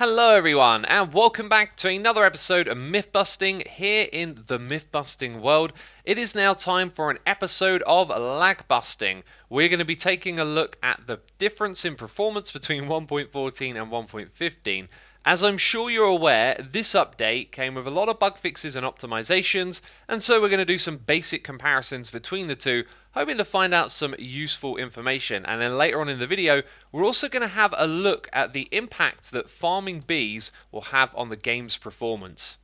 Hello everyone and welcome back to another episode of Myth Busting here in the Myth Busting world. It is now time for an episode of Lag Busting. We're going to be taking a look at the difference in performance between 1.14 and 1.15. As I'm sure you're aware, this update came with a lot of bug fixes and optimizations, and so we're going to do some basic comparisons between the two, hoping to find out some useful information. And then later on in the video, we're also going to have a look at the impact that farming bees will have on the game's performance.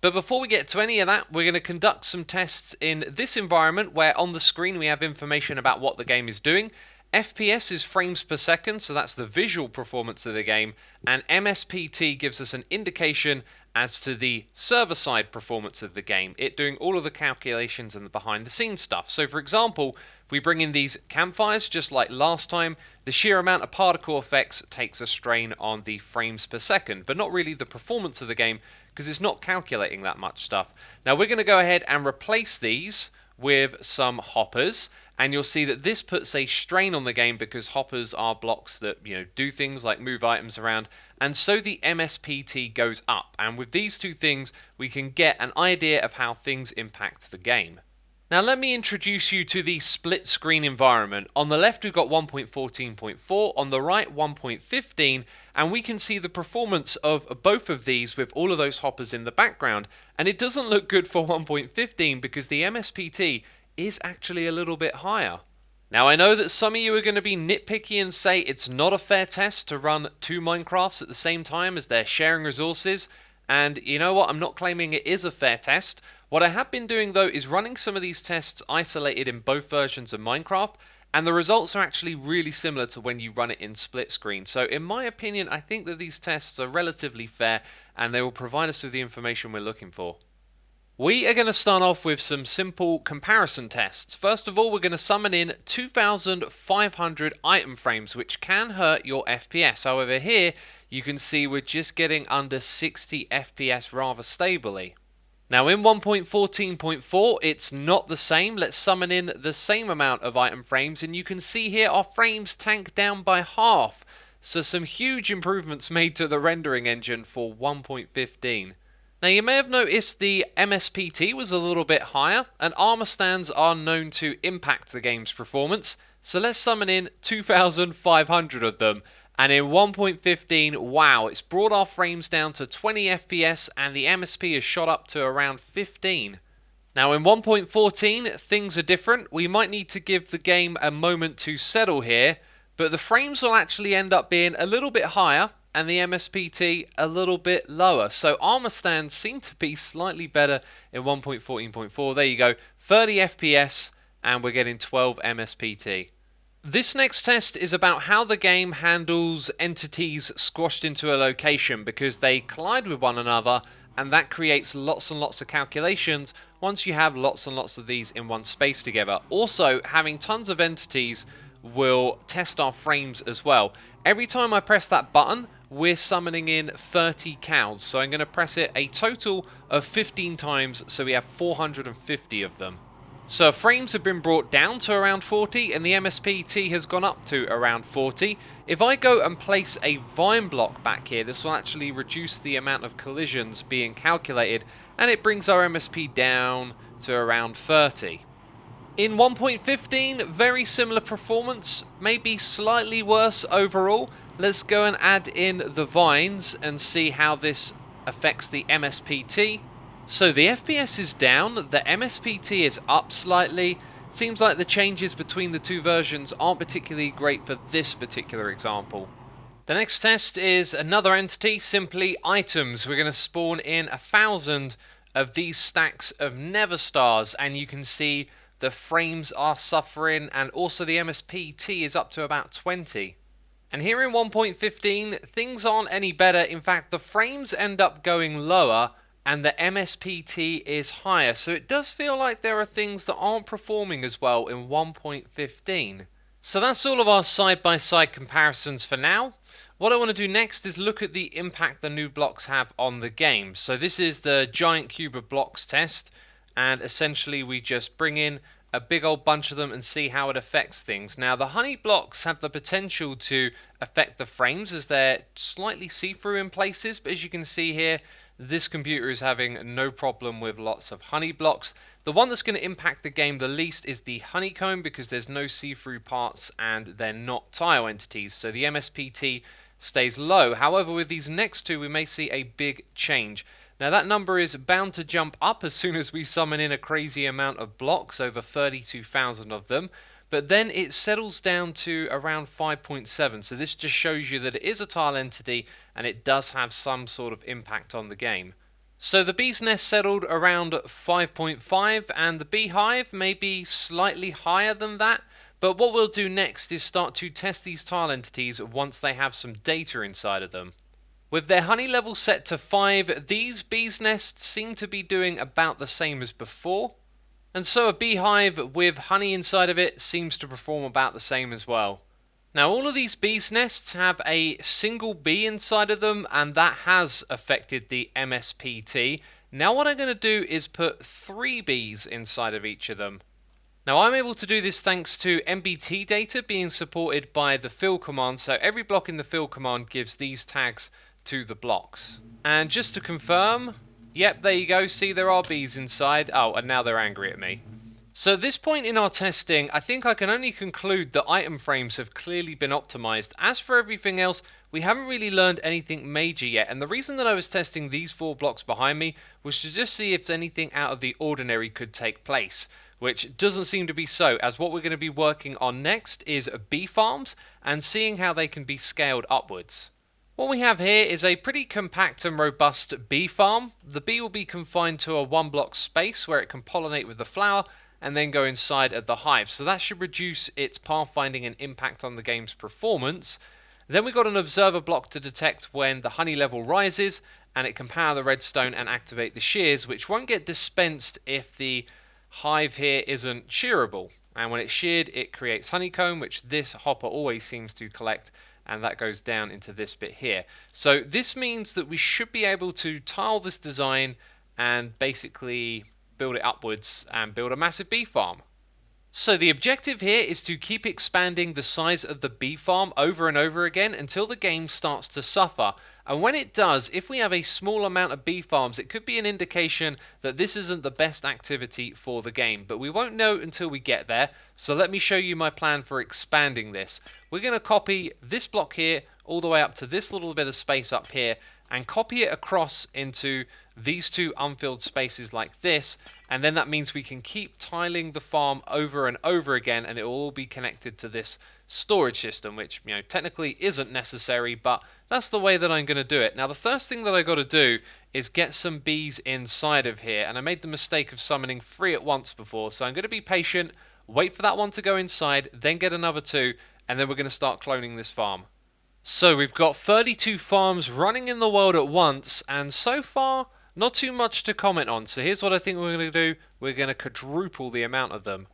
But before we get to any of that, we're going to conduct some tests in this environment where on the screen we have information about what the game is doing. FPS is frames per second, so that's the visual performance of the game, and MSPT gives us an indication as to the server-side performance of the game, it doing all of the calculations and the behind-the-scenes stuff. So for example, if we bring in these campfires just like last time, the sheer amount of particle effects takes a strain on the frames per second, but not really the performance of the game because it's not calculating that much stuff. Now we're going to go ahead and replace these with some hoppers, and you'll see that this puts a strain on the game because hoppers are blocks that do things like move items around, and so the MSPT goes up, and with these two things we can get an idea of how things impact the game. Now let me introduce you to the split screen environment. On the left we've got 1.14.4, on the right 1.15, and we can see the performance of both of these with all of those hoppers in the background, and it doesn't look good for 1.15 because the MSPT is actually a little bit higher. Now I know that some of you are going to be nitpicky and say it's not a fair test to run two Minecrafts at the same time as they're sharing resources, and you know what, I'm not claiming it is a fair test. What I have been doing though is running some of these tests isolated in both versions of Minecraft, and the results are actually really similar to when you run it in split screen. So in my opinion, I think that these tests are relatively fair and they will provide us with the information we're looking for. We are going to start off with some simple comparison tests. First of all, we're going to summon in 2,500 item frames, which can hurt your FPS. However, here you can see we're just getting under 60 FPS rather stably. Now in 1.14.4, it's not the same. Let's summon in the same amount of item frames, and you can see here our frames tank down by half. So some huge improvements made to the rendering engine for 1.15. Now you may have noticed the MSPT was a little bit higher, and armor stands are known to impact the game's performance, so let's summon in 2,500 of them, and in 1.15, wow, it's brought our frames down to 20 FPS and the MSP is shot up to around 15. Now in 1.14, things are different. We might need to give the game a moment to settle here, but the frames will actually end up being a little bit higher, and the MSPT a little bit lower. So armor stands seem to be slightly better in 1.14.4. There you go, 30 FPS and we're getting 12 MSPT. This next test is about how the game handles entities squashed into a location because they collide with one another, and that creates lots and lots of calculations once you have lots and lots of these in one space together. Also, having tons of entities will test our frames as well. Every time I press that button, we're summoning in 30 cows, so I'm going to press it a total of 15 times, so we have 450 of them. So frames have been brought down to around 40, and the MSPT has gone up to around 40. If I go and place a vine block back here, this will actually reduce the amount of collisions being calculated, and it brings our MSP down to around 30. In 1.15, very similar performance, maybe slightly worse overall. Let's go and add in the vines and see how this affects the MSPT. So the FPS is down, the MSPT is up slightly. Seems like the changes between the two versions aren't particularly great for this particular example. The next test is another entity, simply items. We're going to spawn in 1,000 of these stacks of Nether Stars, and you can see the frames are suffering, and also the MSPT is up to about 20. And here in 1.15, things aren't any better. In fact, the frames end up going lower and the MSPT is higher. So it does feel like there are things that aren't performing as well in 1.15. So that's all of our side-by-side comparisons for now. What I want to do next is look at the impact the new blocks have on the game. So this is the giant cube of blocks test, and essentially we just bring in a big old bunch of them and see how it affects things. Now, the honey blocks have the potential to affect the frames as they're slightly see-through in places, but as you can see here, this computer is having no problem with lots of honey blocks. The one that's going to impact the game the least is the honeycomb, because there's no see-through parts and they're not tile entities, so the MSPT stays low. However, with these next two, we may see a big change. Now, that number is bound to jump up as soon as we summon in a crazy amount of blocks, over 32,000 of them, but then it settles down to around 5.7, so this just shows you that it is a tile entity and it does have some sort of impact on the game. So the bee's nest settled around 5.5 and the beehive may be slightly higher than that, but what we'll do next is start to test these tile entities once they have some data inside of them. With their honey level set to 5, these bees' nests seem to be doing about the same as before. And so a beehive with honey inside of it seems to perform about the same as well. Now, all of these bees' nests have a single bee inside of them, and that has affected the MSPT. Now what I'm going to do is put 3 bees inside of each of them. Now, I'm able to do this thanks to MBT data being supported by the fill command, so every block in the fill command gives these tags to the blocks. And just to confirm, yep, there you go, see there are bees inside. Oh, and now they're angry at me. So at this point in our testing, I think I can only conclude that item frames have clearly been optimized. As for everything else, we haven't really learned anything major yet, and the reason that I was testing these 4 blocks behind me was to just see if anything out of the ordinary could take place, which doesn't seem to be so, as what we're going to be working on next is bee farms and seeing how they can be scaled upwards. What we have here is a pretty compact and robust bee farm. The bee will be confined to a 1-block space where it can pollinate with the flower and then go inside of the hive. So that should reduce its pathfinding and impact on the game's performance. Then we've got an observer block to detect when the honey level rises, and it can power the redstone and activate the shears, which won't get dispensed if the hive here isn't shearable. And when it's sheared, it creates honeycomb, which this hopper always seems to collect, and that goes down into this bit here. So this means that we should be able to tile this design and basically build it upwards and build a massive bee farm. So the objective here is to keep expanding the size of the bee farm over and over again until the game starts to suffer. And when it does, if we have a small amount of bee farms, it could be an indication that this isn't the best activity for the game. But we won't know until we get there, so let me show you my plan for expanding this. We're going to copy this block here all the way up to this little bit of space up here and copy it across into these 2 unfilled spaces like this, and then that means we can keep tiling the farm over and over again, and it will all be connected to this storage system, which, technically isn't necessary, but that's the way that I'm going to do it. Now, the first thing that I got to do is get some bees inside of here, and I made the mistake of summoning 3 at once before, so I'm going to be patient, wait for that one to go inside, then get another 2, and then we're going to start cloning this farm. So we've got 32 farms running in the world at once, and so far, not too much to comment on. So here's what I think we're going to do. We're going to quadruple the amount of them.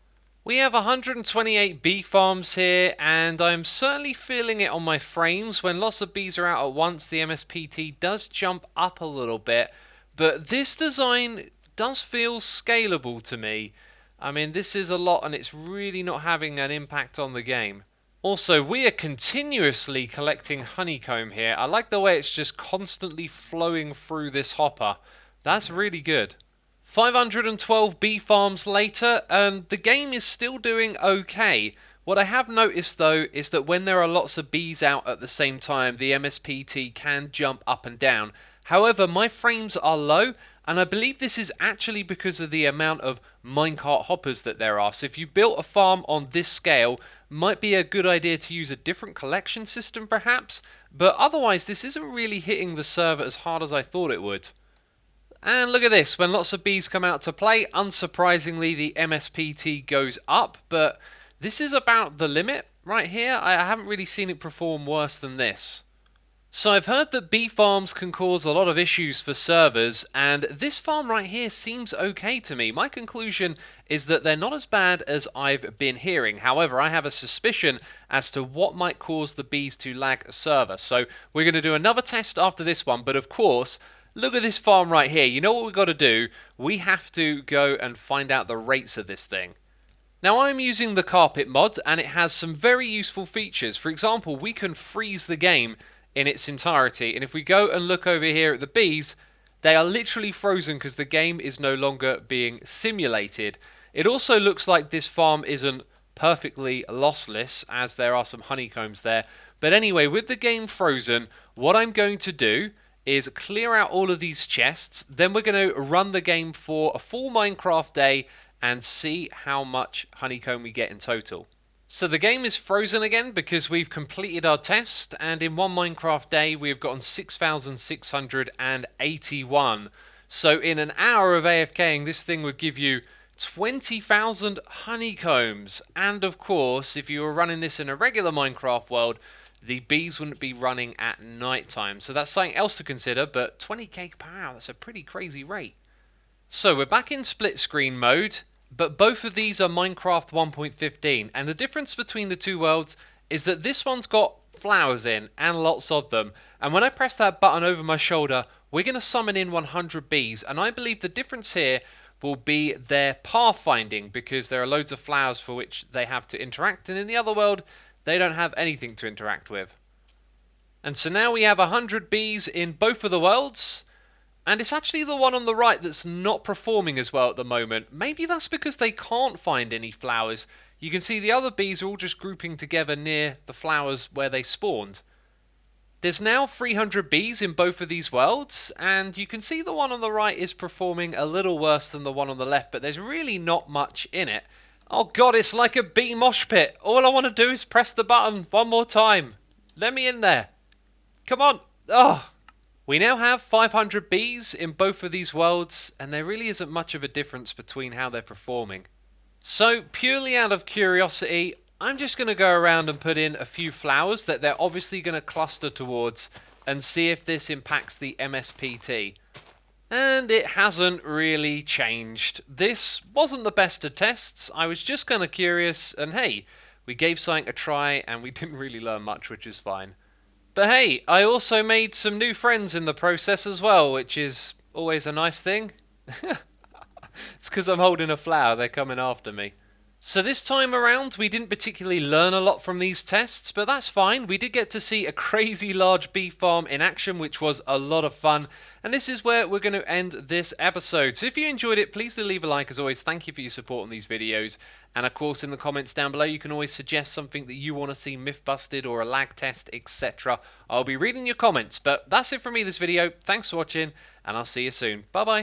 We have 128 bee farms here, and I'm certainly feeling it on my frames. When lots of bees are out at once, the MSPT does jump up a little bit, but this design does feel scalable to me. I mean, this is a lot, and it's really not having an impact on the game. Also, we are continuously collecting honeycomb here. I like the way it's just constantly flowing through this hopper. That's really good. 512 bee farms later, and the game is still doing okay. What I have noticed though is that when there are lots of bees out at the same time, the MSPT can jump up and down. However, my frames are low, and I believe this is actually because of the amount of minecart hoppers that there are. So if you built a farm on this scale, might be a good idea to use a different collection system perhaps, but otherwise this isn't really hitting the server as hard as I thought it would. And look at this, when lots of bees come out to play, unsurprisingly the MSPT goes up, but this is about the limit right here. I haven't really seen it perform worse than this. So I've heard that bee farms can cause a lot of issues for servers, and this farm right here seems okay to me. My conclusion is that they're not as bad as I've been hearing. However, I have a suspicion as to what might cause the bees to lag a server. So we're going to do another test after this one, but of course, look at this farm right here. You know what we've got to do? We have to go and find out the rates of this thing. Now I'm using the carpet mod and it has some very useful features. For example, we can freeze the game in its entirety, and if we go and look over here at the bees, they are literally frozen because the game is no longer being simulated. It also looks like this farm isn't perfectly lossless, as there are some honeycombs there. But anyway, with the game frozen, what I'm going to do is clear out all of these chests. Then we're going to run the game for a full Minecraft day and see how much honeycomb we get in total. So the game is frozen again because we've completed our test, and in one Minecraft day we've gotten 6,681. So in an hour of AFKing, this thing would give you 20,000 honeycombs. And of course, if you were running this in a regular Minecraft world, the bees wouldn't be running at night time. So that's something else to consider, but 20k per hour, that's a pretty crazy rate. So we're back in split screen mode, but both of these are Minecraft 1.15, and the difference between the two worlds is that this one's got flowers in, and lots of them, and when I press that button over my shoulder, we're going to summon in 100 bees, and I believe the difference here will be their pathfinding, because there are loads of flowers for which they have to interact, and in the other world, they don't have anything to interact with. And so now we have 100 bees in both of the worlds. And it's actually the one on the right that's not performing as well at the moment. Maybe that's because they can't find any flowers. You can see the other bees are all just grouping together near the flowers where they spawned. There's now 300 bees in both of these worlds, and you can see the one on the right is performing a little worse than the one on the left, but there's really not much in it. Oh god, it's like a bee mosh pit. All I want to do is press the button one more time. Let me in there. Come on. Oh. We now have 500 bees in both of these worlds, and there really isn't much of a difference between how they're performing. So, purely out of curiosity, I'm just going to go around and put in a few flowers that they're obviously going to cluster towards and see if this impacts the MSPT. And it hasn't really changed. This wasn't the best of tests. I was just kind of curious, and hey, we gave something a try and we didn't really learn much, which is fine. But hey, I also made some new friends in the process as well, which is always a nice thing. It's because I'm holding a flower, they're coming after me. So this time around, we didn't particularly learn a lot from these tests, but that's fine. We did get to see a crazy large bee farm in action, which was a lot of fun. And this is where we're going to end this episode. So if you enjoyed it, please do leave a like. As always, thank you for your support on these videos. And of course, in the comments down below, you can always suggest something that you want to see myth busted or a lag test, etc. I'll be reading your comments. But that's it from me this video. Thanks for watching, and I'll see you soon. Bye-bye.